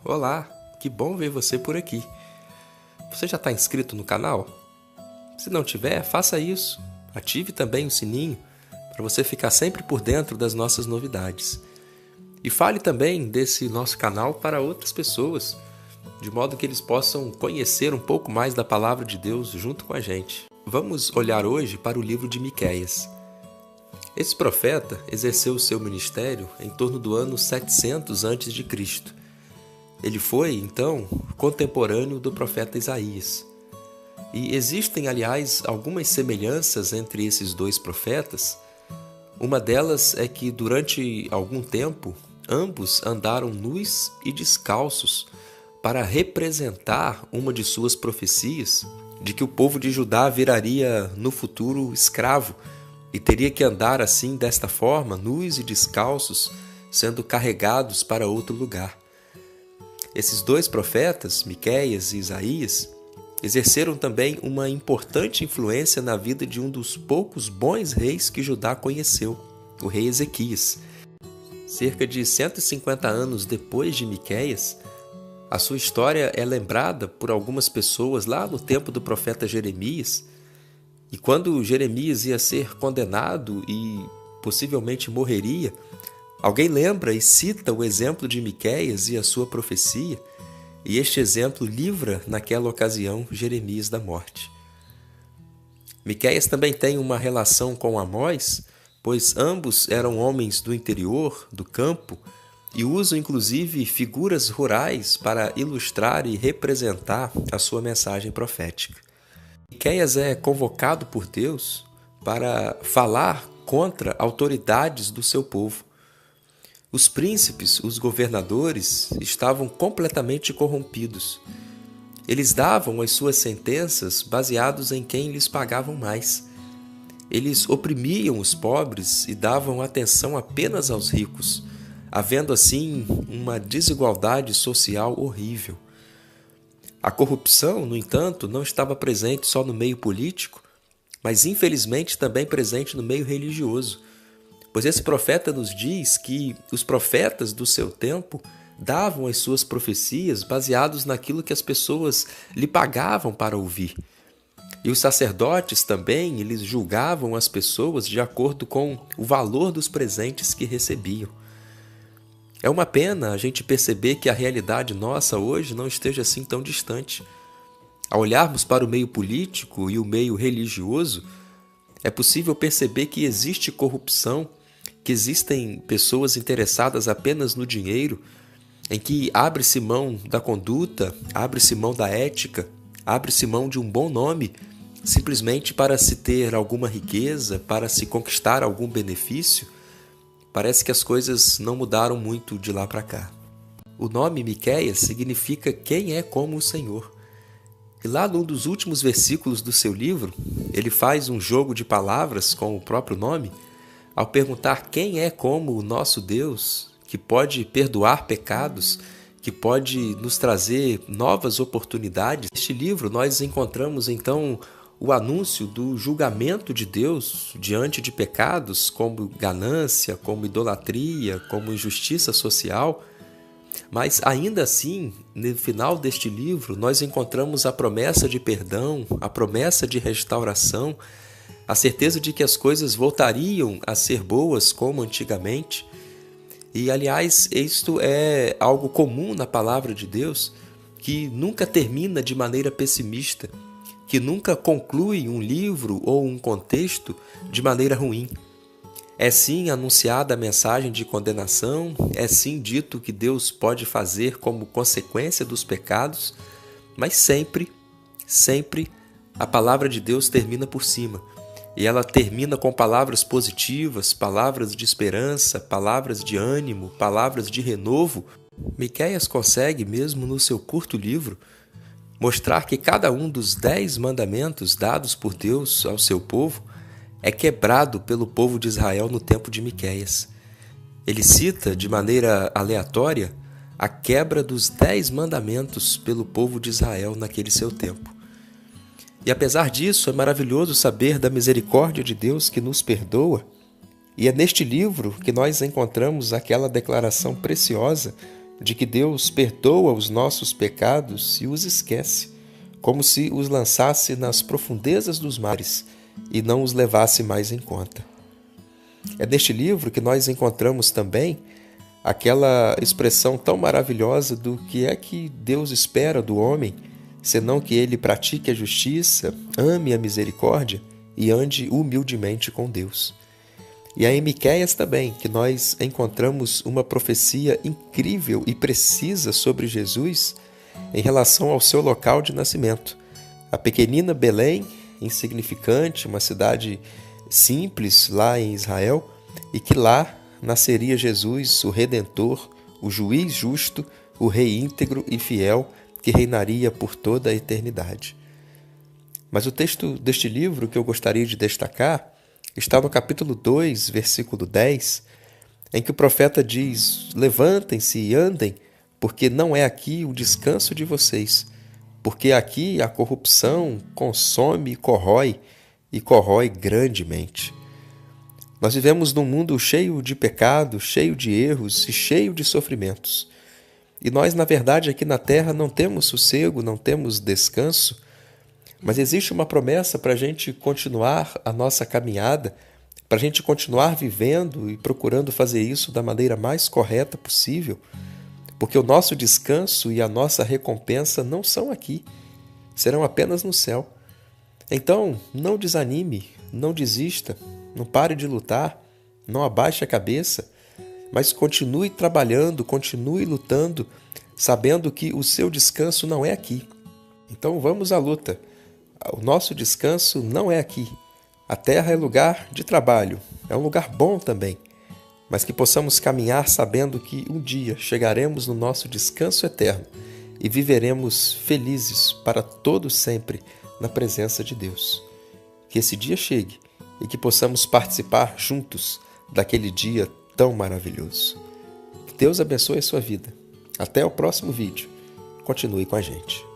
Olá, que bom ver você por aqui. Você já está inscrito no canal? Se não tiver, faça isso. Ative também o sininho para você ficar sempre por dentro das nossas novidades. E fale também desse nosso canal para outras pessoas, de modo que eles possam conhecer um pouco mais da Palavra de Deus junto com a gente. Vamos olhar hoje para o livro de Miqueias. Esse profeta exerceu o seu ministério em torno do ano 700 a.C. Ele foi, então, contemporâneo do profeta Isaías. E existem, aliás, algumas semelhanças entre esses dois profetas. Uma delas é que, durante algum tempo, ambos andaram nus e descalços para representar uma de suas profecias de que o povo de Judá viraria, no futuro, escravo e teria que andar assim, desta forma, nus e descalços, sendo carregados para outro lugar. Esses dois profetas, Miqueias e Isaías, exerceram também uma importante influência na vida de um dos poucos bons reis que Judá conheceu, o rei Ezequias. Cerca de 150 anos depois de Miqueias, a sua história é lembrada por algumas pessoas lá no tempo do profeta Jeremias, e quando Jeremias ia ser condenado e possivelmente morreria, alguém lembra e cita o exemplo de Miqueias e a sua profecia, e este exemplo livra, naquela ocasião, Jeremias da morte. Miqueias também tem uma relação com Amós, pois ambos eram homens do interior, do campo, e usam inclusive figuras rurais para ilustrar e representar a sua mensagem profética. Miqueias é convocado por Deus para falar contra autoridades do seu povo. Os príncipes, os governadores, estavam completamente corrompidos. Eles davam as suas sentenças baseados em quem lhes pagavam mais. Eles oprimiam os pobres e davam atenção apenas aos ricos, havendo assim uma desigualdade social horrível. A corrupção, no entanto, não estava presente só no meio político, mas infelizmente também presente no meio religioso. Pois esse profeta nos diz que os profetas do seu tempo davam as suas profecias baseados naquilo que as pessoas lhe pagavam para ouvir. E os sacerdotes também, eles julgavam as pessoas de acordo com o valor dos presentes que recebiam. É uma pena a gente perceber que a realidade nossa hoje não esteja assim tão distante. Ao olharmos para o meio político e o meio religioso, é possível perceber que existe corrupção, que existem pessoas interessadas apenas no dinheiro, em que abre-se mão da conduta, abre-se mão da ética, abre-se mão de um bom nome, simplesmente para se ter alguma riqueza, para se conquistar algum benefício. Parece que as coisas não mudaram muito de lá para cá. O nome Miqueias significa quem é como o Senhor. E lá num dos últimos versículos do seu livro, ele faz um jogo de palavras com o próprio nome, ao perguntar quem é como o nosso Deus, que pode perdoar pecados, que pode nos trazer novas oportunidades. Neste livro nós encontramos então o anúncio do julgamento de Deus diante de pecados como ganância, como idolatria, como injustiça social. Mas ainda assim, no final deste livro, nós encontramos a promessa de perdão, a promessa de restauração, a certeza de que as coisas voltariam a ser boas como antigamente. E, aliás, isto é algo comum na palavra de Deus, que nunca termina de maneira pessimista, que nunca conclui um livro ou um contexto de maneira ruim. É sim anunciada a mensagem de condenação, é sim dito que Deus pode fazer como consequência dos pecados, mas sempre a palavra de Deus termina por cima. E ela termina com palavras positivas, palavras de esperança, palavras de ânimo, palavras de renovo. Miqueias consegue, mesmo no seu curto livro, mostrar que cada um dos 10 mandamentos dados por Deus ao seu povo é quebrado pelo povo de Israel no tempo de Miqueias. Ele cita, de maneira aleatória, a quebra dos 10 mandamentos pelo povo de Israel naquele seu tempo. E apesar disso, é maravilhoso saber da misericórdia de Deus que nos perdoa, e é neste livro que nós encontramos aquela declaração preciosa de que Deus perdoa os nossos pecados e os esquece, como se os lançasse nas profundezas dos mares e não os levasse mais em conta. É neste livro que nós encontramos também aquela expressão tão maravilhosa do que é que Deus espera do homem, senão que ele pratique a justiça, ame a misericórdia e ande humildemente com Deus. E é em Miqueias também que nós encontramos uma profecia incrível e precisa sobre Jesus em relação ao seu local de nascimento. A pequenina Belém, insignificante, uma cidade simples lá em Israel, e que lá nasceria Jesus, o Redentor, o juiz justo, o rei íntegro e fiel, que reinaria por toda a eternidade. Mas o texto deste livro que eu gostaria de destacar está no capítulo 2, versículo 10, em que o profeta diz: levantem-se e andem, porque não é aqui o descanso de vocês, porque aqui a corrupção consome e corrói grandemente. Nós vivemos num mundo cheio de pecado, cheio de erros e cheio de sofrimentos. E nós, na verdade, aqui na terra não temos sossego, não temos descanso, mas existe uma promessa para a gente continuar a nossa caminhada, para a gente continuar vivendo e procurando fazer isso da maneira mais correta possível, porque o nosso descanso e a nossa recompensa não são aqui, serão apenas no céu. Então, não desanime, não desista, não pare de lutar, não abaixe a cabeça, mas continue trabalhando, continue lutando, sabendo que o seu descanso não é aqui. Então vamos à luta. O nosso descanso não é aqui. A terra é lugar de trabalho, é um lugar bom também, mas que possamos caminhar sabendo que um dia chegaremos no nosso descanso eterno e viveremos felizes para todo sempre na presença de Deus. Que esse dia chegue e que possamos participar juntos daquele dia tão maravilhoso. Que Deus abençoe a sua vida. Até o próximo vídeo. Continue com a gente.